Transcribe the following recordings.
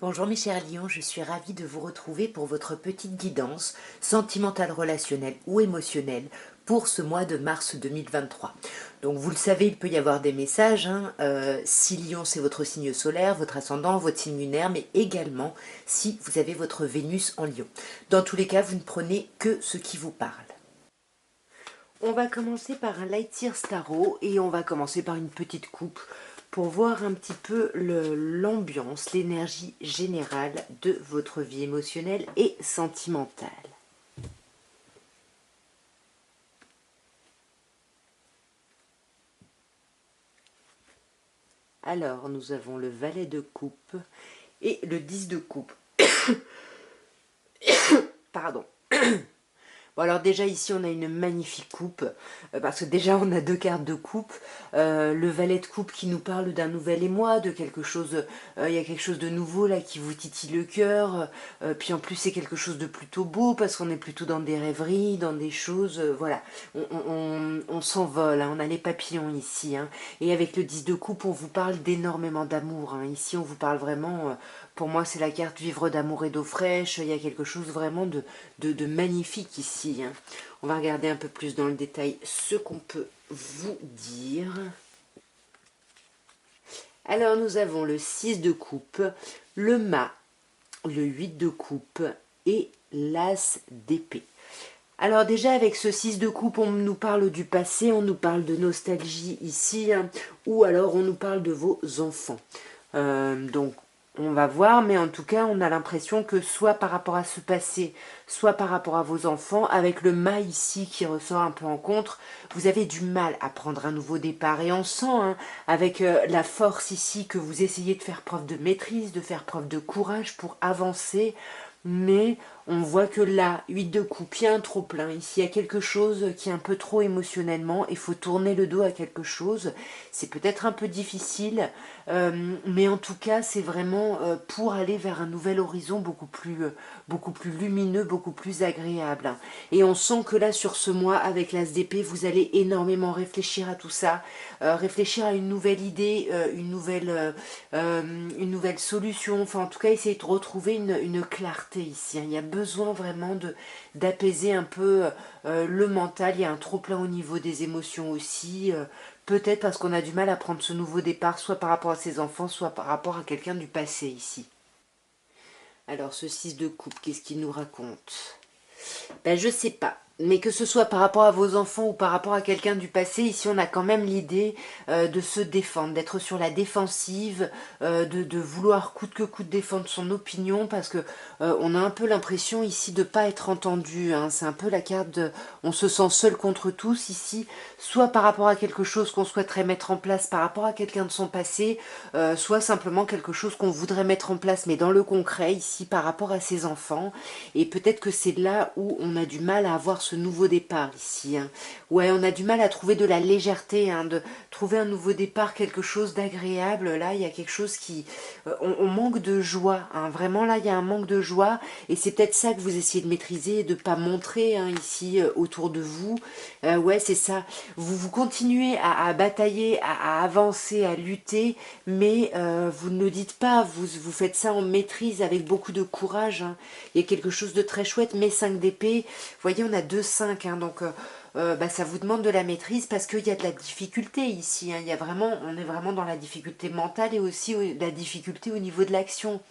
Bonjour mes chers lions, je suis ravie de vous retrouver pour votre petite guidance sentimentale, relationnelle ou émotionnelle pour ce mois de mars 2023. Donc vous le savez, il peut y avoir des messages, si lion c'est votre signe solaire, votre ascendant, votre signe lunaire, mais également si vous avez votre Vénus en lion. Dans tous les cas, vous ne prenez que ce qui vous parle. On va commencer par un Light Year Tarot et on va commencer par une petite coupe pour voir un petit peu l'ambiance, l'énergie générale de votre vie émotionnelle et sentimentale. Alors, nous avons le valet de coupe et le 10 de coupe. Pardon. Bon, alors déjà ici on a une magnifique coupe, parce que déjà on a deux cartes de coupe, le valet de coupe qui nous parle d'un nouvel émoi, de quelque chose, il y a quelque chose de nouveau là qui vous titille le cœur, puis en plus c'est quelque chose de plutôt beau parce qu'on est plutôt dans des rêveries, dans des choses, voilà, on s'envole, hein, on a les papillons ici, hein, et avec le 10 de coupe on vous parle d'énormément d'amour, hein, ici on vous parle vraiment, pour moi c'est la carte vivre d'amour et d'eau fraîche, il y a quelque chose vraiment de magnifique ici. Hein. On va regarder un peu plus dans le détail ce qu'on peut vous dire. Alors nous avons le 6 de coupe, le mât, le 8 de coupe et l'as d'épée. Alors déjà avec ce 6 de coupe, on nous parle du passé, on nous parle de nostalgie ici, hein, ou alors on nous parle de vos enfants. Donc on va voir, mais en tout cas, on a l'impression que soit par rapport à ce passé, soit par rapport à vos enfants, avec le mât ici qui ressort un peu en contre, vous avez du mal à prendre un nouveau départ. Et on sent, hein, avec la force ici, que vous essayez de faire preuve de maîtrise, de faire preuve de courage pour avancer, mais on voit que là, 8 de coupe, il y a un trop plein. Ici, il y a quelque chose qui est un peu trop émotionnellement. Il faut tourner le dos à quelque chose. C'est peut-être un peu difficile, mais en tout cas, c'est vraiment pour aller vers un nouvel horizon beaucoup plus lumineux, beaucoup plus agréable. Et on sent que là, sur ce mois, avec l'As d'épée, vous allez énormément réfléchir à tout ça, réfléchir à une nouvelle idée, une nouvelle solution. Enfin, en tout cas, essayer de retrouver une clarté ici. Hein. Il y a besoin vraiment d'apaiser un peu le mental. Il y a un trop-plein au niveau des émotions aussi. Peut-être parce qu'on a du mal à prendre ce nouveau départ, soit par rapport à ses enfants, soit par rapport à quelqu'un du passé ici. Alors, ce 6 de coupe, qu'est-ce qu'il nous raconte? Ben, je sais pas. Mais que ce soit par rapport à vos enfants ou par rapport à quelqu'un du passé, ici on a quand même l'idée de se défendre, d'être sur la défensive, de vouloir coûte que coûte défendre son opinion, parce que on a un peu l'impression ici de pas être entendu. Hein. C'est un peu la carte de on se sent seul contre tous ici, soit par rapport à quelque chose qu'on souhaiterait mettre en place par rapport à quelqu'un de son passé, soit simplement quelque chose qu'on voudrait mettre en place, mais dans le concret ici par rapport à ses enfants. Et peut-être que c'est là où on a du mal à avoir ce nouveau départ ici. Hein. Ouais, on a du mal à trouver de la légèreté, hein, de trouver un nouveau départ, quelque chose d'agréable. Là, il y a quelque chose qui... on manque de joie. Hein. Vraiment, là, il y a un manque de joie. Et c'est peut-être ça que vous essayez de maîtriser et de ne pas montrer hein, ici autour de vous. Ouais, c'est ça. Vous continuez à batailler, à avancer, à lutter, mais vous ne le dites pas. Vous faites ça en maîtrise avec beaucoup de courage. Hein. Il y a quelque chose de très chouette, mais 5 d'épée. Vous voyez, on a 2-5, hein, donc bah, ça vous demande de la maîtrise parce qu'il y a de la difficulté ici. Hein. Il y a vraiment, on est vraiment dans la difficulté mentale et aussi la difficulté au niveau de l'action.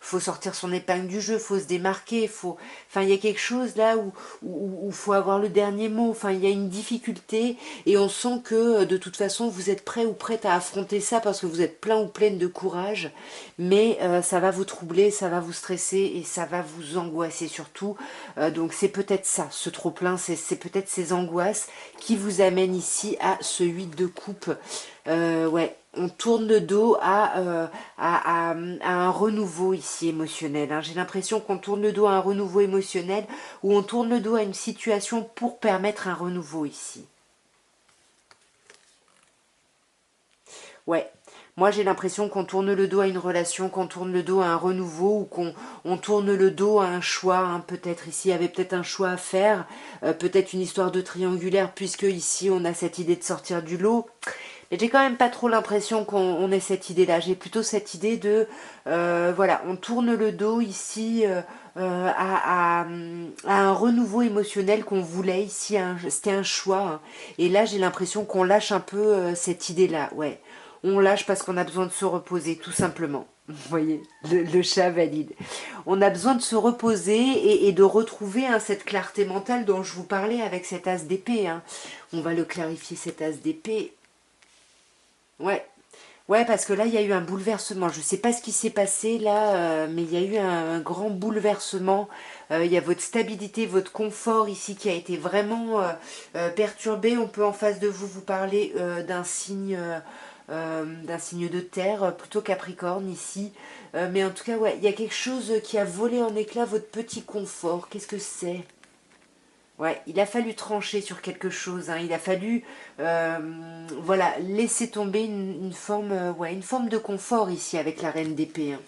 Faut sortir son épingle du jeu, faut se démarquer, faut... Enfin, il y a quelque chose là où faut avoir le dernier mot. Enfin, il y a une difficulté et on sent que de toute façon, vous êtes prêt ou prête à affronter ça parce que vous êtes plein ou pleine de courage. Mais ça va vous troubler, ça va vous stresser et ça va vous angoisser surtout. Donc c'est peut-être ça, ce trop-plein, c'est peut-être ces angoisses qui vous amènent ici à ce 8 de coupe. Ouais, on tourne le dos à un renouveau ici émotionnel. Hein. J'ai l'impression qu'on tourne le dos à un renouveau émotionnel ou on tourne le dos à une situation pour permettre un renouveau ici. Ouais, moi j'ai l'impression qu'on tourne le dos à une relation, qu'on tourne le dos à un renouveau ou qu'on tourne le dos à un choix. Hein. Peut-être ici il y avait peut-être un choix à faire, peut-être une histoire de triangulaire puisque ici on a cette idée de sortir du lot. Et j'ai quand même pas trop l'impression qu'on ait cette idée-là. J'ai plutôt cette idée de, voilà, on tourne le dos ici à un renouveau émotionnel qu'on voulait ici. C'était un choix, hein. Et là, j'ai l'impression qu'on lâche un peu cette idée-là. Ouais, on lâche parce qu'on a besoin de se reposer, tout simplement. Vous voyez, le chat valide. On a besoin de se reposer et de retrouver hein, cette clarté mentale dont je vous parlais avec cet as d'épée. Hein. On va le clarifier, cet as d'épée. Ouais. Ouais, parce que là, il y a eu un bouleversement. Je ne sais pas ce qui s'est passé là, mais il y a eu un grand bouleversement. Il y a votre stabilité, votre confort ici qui a été vraiment perturbé. On peut en face de vous parler d'un signe de terre, plutôt Capricorne ici. Mais en tout cas, ouais, il y a quelque chose qui a volé en éclats votre petit confort. Qu'est-ce que c'est? Ouais, il a fallu trancher sur quelque chose, hein. Il a fallu, voilà, laisser tomber une forme, ouais, une forme de confort ici avec la reine d'épée, hein.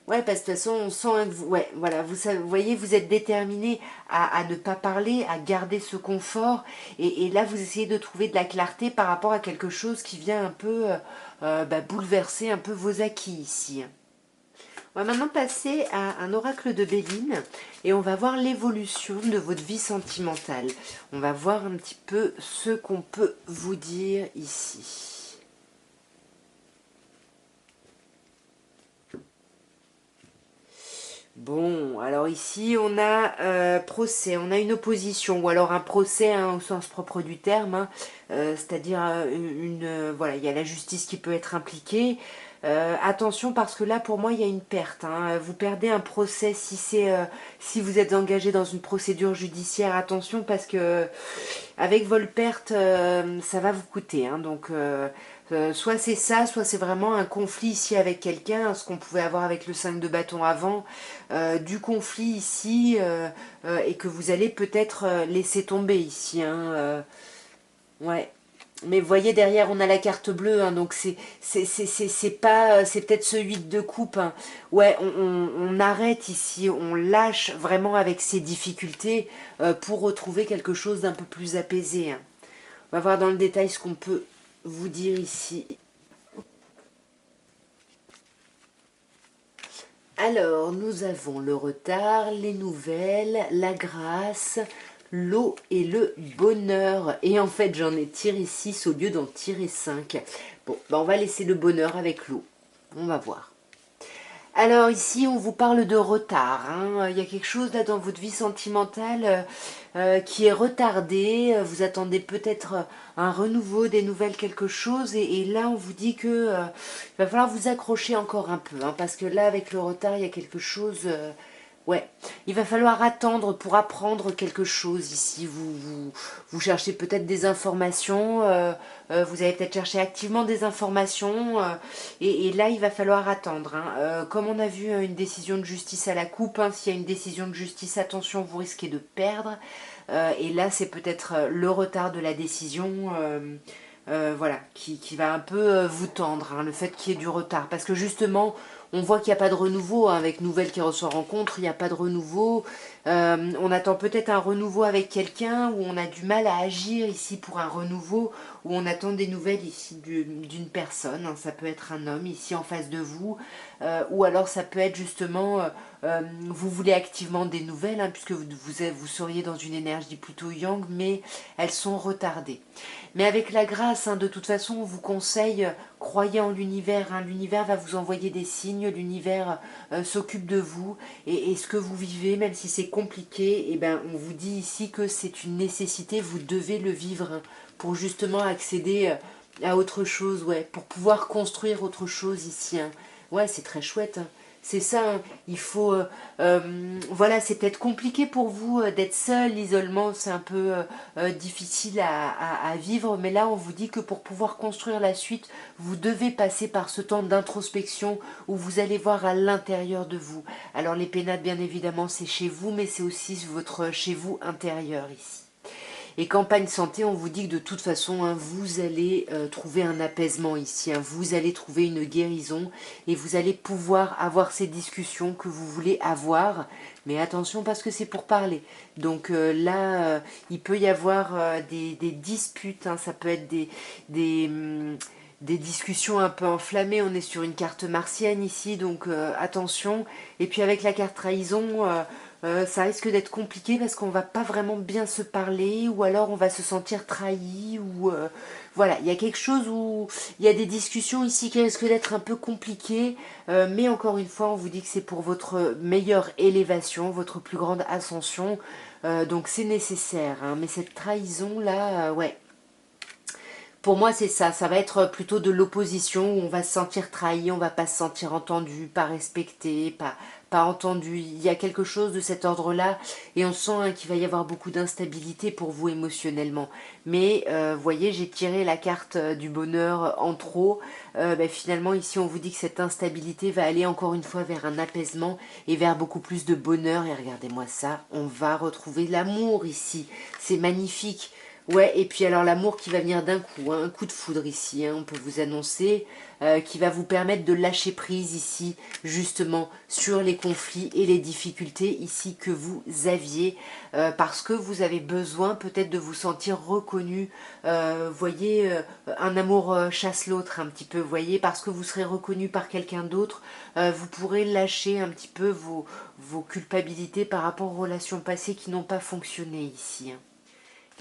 Ouais, parce que de toute façon, on sent hein, que vous, ouais, voilà, vous voyez, vous êtes déterminé à ne pas parler, à garder ce confort, et là, vous essayez de trouver de la clarté par rapport à quelque chose qui vient un peu bouleverser un peu vos acquis ici, hein. On va maintenant passer à un oracle de Béline et on va voir l'évolution de votre vie sentimentale. On va voir un petit peu ce qu'on peut vous dire ici. Bon, alors ici on a procès, on a une opposition ou alors un procès hein, au sens propre du terme, hein, c'est-à-dire voilà, il y a la justice qui peut être impliquée. Attention parce que là pour moi il y a une perte, hein. Vous perdez un procès si vous êtes engagé dans une procédure judiciaire. Attention parce que avec votre perte ça va vous coûter, hein. Donc soit c'est ça, soit c'est vraiment un conflit ici avec quelqu'un, hein, ce qu'on pouvait avoir avec le 5 de bâton avant, du conflit ici et que vous allez peut-être laisser tomber ici, hein, ouais. Mais vous voyez derrière on a la carte bleue, hein, donc c'est pas c'est peut-être ce 8 de coupe, hein. Ouais, on arrête ici, on lâche vraiment avec ces difficultés pour retrouver quelque chose d'un peu plus apaisé, hein. On va voir dans le détail ce qu'on peut vous dire ici. Alors, nous avons le retard, les nouvelles, la grâce, l'eau et le bonheur. Et en fait, j'en ai tiré 6 au lieu d'en tirer 5. Bon, ben on va laisser le bonheur avec l'eau. On va voir. Alors ici, on vous parle de retard, hein. Il y a quelque chose là dans votre vie sentimentale qui est retardé. Vous attendez peut-être un renouveau, des nouvelles, quelque chose. Et là, on vous dit que il va falloir vous accrocher encore un peu, hein, parce que là, avec le retard, il y a quelque chose. Ouais, il va falloir attendre pour apprendre quelque chose ici. Vous cherchez peut-être des informations, vous allez peut-être chercher activement des informations, et là il va falloir attendre, hein. Comme on a vu une décision de justice à la coupe, hein, s'il y a une décision de justice, attention, vous risquez de perdre. Et là c'est peut-être le retard de la décision. Voilà, qui va un peu vous tendre, hein, le fait qu'il y ait du retard. Parce que justement, on voit qu'il n'y a pas de renouveau, hein, avec Nouvelle qui ressort rencontre, il n'y a pas de renouveau. On attend peut-être un renouveau avec quelqu'un, où on a du mal à agir ici pour un renouveau, où on attend des nouvelles ici d'une personne, hein. Ça peut être un homme ici en face de vous, ou alors ça peut être justement, vous voulez activement des nouvelles, hein, puisque vous seriez dans une énergie plutôt yang, mais elles sont retardées. Mais avec la grâce, hein, de toute façon, on vous conseille, croyez en l'univers, hein. L'univers va vous envoyer des signes, l'univers s'occupe de vous, et ce que vous vivez, même si c'est compliqué, eh ben, on vous dit ici que c'est une nécessité, vous devez le vivre, hein, pour justement accéder à autre chose, ouais, pour pouvoir construire autre chose ici, hein. Ouais, c'est très chouette, hein. C'est ça, hein. Il faut... voilà, c'est peut-être compliqué pour vous d'être seul, l'isolement, c'est un peu difficile à vivre, mais là, on vous dit que pour pouvoir construire la suite, vous devez passer par ce temps d'introspection où vous allez voir à l'intérieur de vous. Alors, les pénates, bien évidemment, c'est chez vous, mais c'est aussi votre chez vous intérieur ici. Et campagne santé, on vous dit que de toute façon, hein, vous allez trouver un apaisement ici, hein, vous allez trouver une guérison et vous allez pouvoir avoir ces discussions que vous voulez avoir. Mais attention parce que c'est pour parler. Donc là, il peut y avoir des disputes, hein, ça peut être des discussions un peu enflammées. On est sur une carte martienne ici, donc attention. Et puis avec la carte trahison, ça risque d'être compliqué parce qu'on va pas vraiment bien se parler, ou alors on va se sentir trahi, ou voilà, il y a quelque chose où il y a des discussions ici qui risquent d'être un peu compliquées, mais encore une fois, on vous dit que c'est pour votre meilleure élévation, votre plus grande ascension, donc c'est nécessaire, hein. Mais cette trahison là, ouais. Pour moi, c'est ça. Ça va être plutôt de l'opposition où on va se sentir trahi, on va pas se sentir entendu, pas respecté, pas entendu. Il y a quelque chose de cet ordre-là et on sent hein, qu'il va y avoir beaucoup d'instabilité pour vous émotionnellement. Mais vous voyez, j'ai tiré la carte du bonheur en trop. Ben, finalement, ici, on vous dit que cette instabilité va aller encore une fois vers un apaisement et vers beaucoup plus de bonheur. Et regardez-moi ça, on va retrouver l'amour ici. C'est magnifique. Ouais, et puis alors l'amour qui va venir d'un coup, hein, un coup de foudre ici, hein, on peut vous annoncer, qui va vous permettre de lâcher prise ici, justement, sur les conflits et les difficultés ici que vous aviez, parce que vous avez besoin peut-être de vous sentir reconnu, voyez, un amour chasse l'autre un petit peu, voyez, parce que vous serez reconnu par quelqu'un d'autre, vous pourrez lâcher un petit peu vos culpabilités par rapport aux relations passées qui n'ont pas fonctionné ici, hein.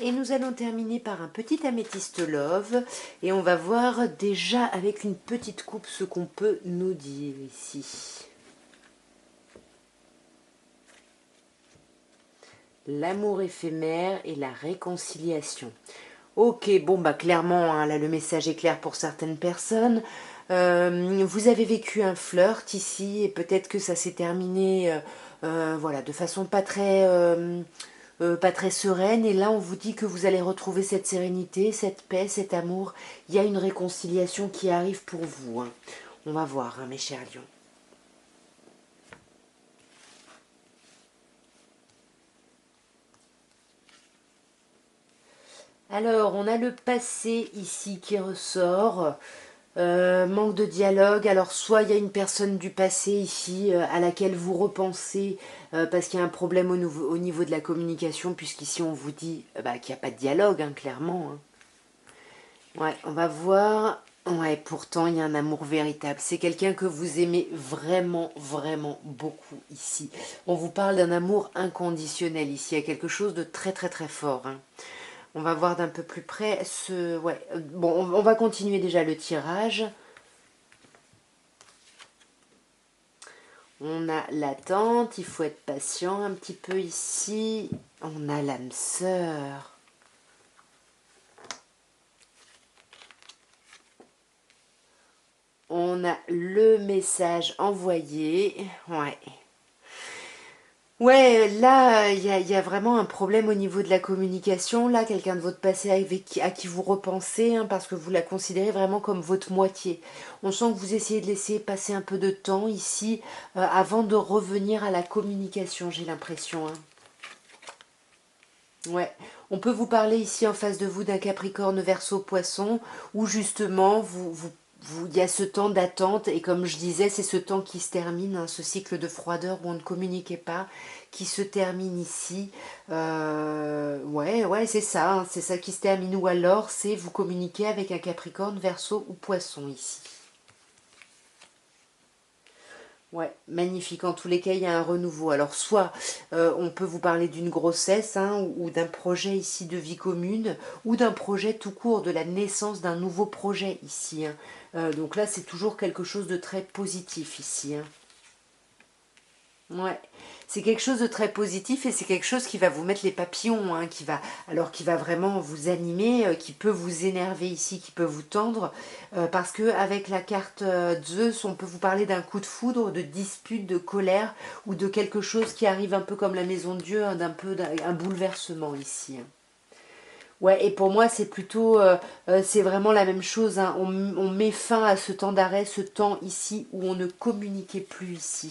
Et nous allons terminer par un petit améthyste love. Et on va voir déjà avec une petite coupe ce qu'on peut nous dire ici. L'amour éphémère et la réconciliation. Ok, bon bah clairement, hein, là le message est clair pour certaines personnes. Vous avez vécu un flirt ici et peut-être que ça s'est terminé voilà, de façon pas très sereine, et là on vous dit que vous allez retrouver cette sérénité, cette paix, cet amour. Il y a une réconciliation qui arrive pour vous, hein. On va voir, hein, mes chers lions. Alors, on a le passé ici qui ressort. Manque de dialogue. Alors, soit il y a une personne du passé ici à laquelle vous repensez parce qu'il y a un problème au niveau de la communication, puisqu'ici on vous dit bah, qu'il n'y a pas de dialogue, hein, clairement, hein. Ouais, on va voir. Ouais, pourtant il y a un amour véritable. C'est quelqu'un que vous aimez vraiment, vraiment beaucoup ici. On vous parle d'un amour inconditionnel ici. Il y a quelque chose de très, très, très fort, hein. On va voir d'un peu plus près ce... Ouais, bon, on va continuer déjà le tirage. On a l'attente, il faut être patient un petit peu ici. On a l'âme sœur. On a le message envoyé. Ouais. Ouais, là, il y a vraiment un problème au niveau de la communication. Là, quelqu'un de votre passé à qui vous repensez, hein, parce que vous la considérez vraiment comme votre moitié. On sent que vous essayez de laisser passer un peu de temps ici avant de revenir à la communication, j'ai l'impression, hein. Ouais, on peut vous parler ici en face de vous d'un Capricorne, Verseau, Poisson, où justement il y a ce temps d'attente, et comme je disais, c'est ce temps qui se termine, hein, ce cycle de froideur où on ne communiquait pas, qui se termine ici. Ouais, c'est ça qui se termine. Ou alors, c'est vous communiquer avec un Capricorne, Verseau ou Poisson ici. Ouais, magnifique. En tous les cas, il y a un renouveau. Alors, soit on peut vous parler d'une grossesse, hein, ou d'un projet ici de vie commune, ou d'un projet tout court, de la naissance d'un nouveau projet ici, hein. Donc là, c'est toujours quelque chose de très positif ici, hein. Ouais, c'est quelque chose de très positif et c'est quelque chose qui va vous mettre les papillons, hein, qui va vraiment vous animer, qui peut vous énerver ici, qui peut vous tendre, parce que avec la carte Zeus, on peut vous parler d'un coup de foudre, de dispute, de colère ou de quelque chose qui arrive un peu comme la maison de Dieu, hein, un bouleversement ici, hein. Ouais, et pour moi, c'est plutôt, c'est vraiment la même chose, hein. On met fin à ce temps d'arrêt, ce temps ici où on ne communiquait plus ici.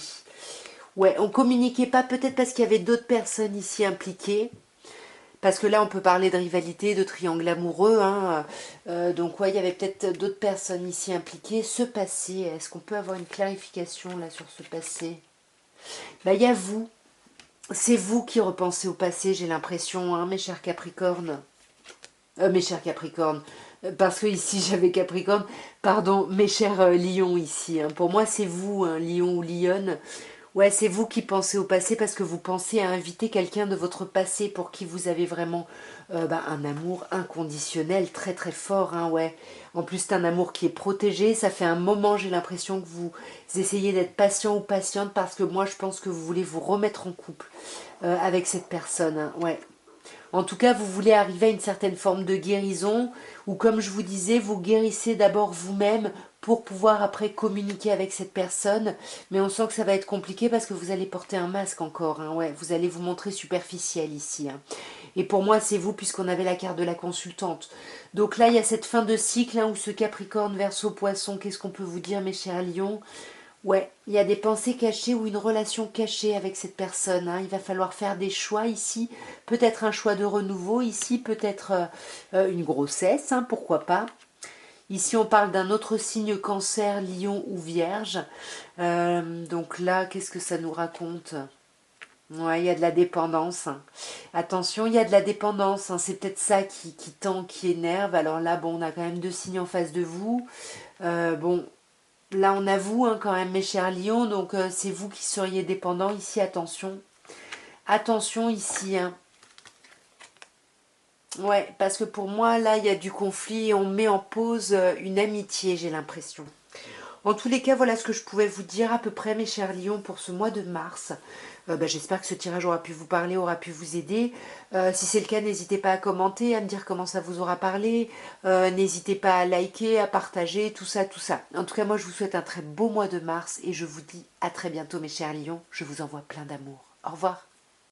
Ouais, on communiquait pas, peut-être parce qu'il y avait d'autres personnes ici impliquées, Parce que là, on peut parler de rivalité, de triangle amoureux. Hein. Donc, ouais, il y avait peut-être d'autres personnes ici impliquées. Ce passé, est-ce qu'on peut avoir une clarification là sur ce passé? Bah, il y a vous. C'est vous qui repensez au passé, j'ai l'impression, hein, mes chers Capricornes. Mes chers Capricornes. Parce que ici j'avais Capricorne. Pardon, mes chers Lions ici. Hein. Pour moi, c'est vous, hein, Lion ou Lionne. Ouais, c'est vous qui pensez au passé parce que vous pensez à inviter quelqu'un de votre passé pour qui vous avez vraiment un amour inconditionnel très très fort, hein, ouais. En plus, c'est un amour qui est protégé. Ça fait un moment, j'ai l'impression que vous essayez d'être patient ou patiente parce que moi, je pense que vous voulez vous remettre en couple avec cette personne, hein, ouais. En tout cas, vous voulez arriver à une certaine forme de guérison, ou comme je vous disais, vous guérissez d'abord vous-même pour pouvoir après communiquer avec cette personne. Mais on sent que ça va être compliqué parce que vous allez porter un masque encore. Hein, ouais, vous allez vous montrer superficiel ici. Hein. Et pour moi, c'est vous puisqu'on avait la carte de la consultante. Donc là, il y a cette fin de cycle hein, où ce Capricorne, Verseau, Poisson, qu'est-ce qu'on peut vous dire, mes chers lions? Ouais, il y a des pensées cachées ou une relation cachée avec cette personne. Hein. Il va falloir faire des choix ici. Peut-être un choix de renouveau ici, peut-être une grossesse, hein, pourquoi pas. Ici, on parle d'un autre signe cancer, lion ou vierge. Donc là, qu'est-ce que ça nous raconte? Ouais, il y a de la dépendance. Hein. Attention, il y a de la dépendance. Hein. C'est peut-être ça qui tend, qui énerve. Alors là, bon, on a quand même deux signes en face de vous. Bon, là, on avoue hein, quand même, mes chers lions, donc c'est vous qui seriez dépendants ici, attention. Attention ici, hein. Ouais, parce que pour moi, là, il y a du conflit et on met en pause une amitié, j'ai l'impression. En tous les cas, voilà ce que je pouvais vous dire à peu près, mes chers lions, pour ce mois de mars. J'espère que ce tirage aura pu vous parler, aura pu vous aider. Si c'est le cas, n'hésitez pas à commenter, à me dire comment ça vous aura parlé. N'hésitez pas à liker, à partager, tout ça, tout ça. En tout cas, moi, je vous souhaite un très beau mois de mars et je vous dis à très bientôt, mes chers lions. Je vous envoie plein d'amour. Au revoir.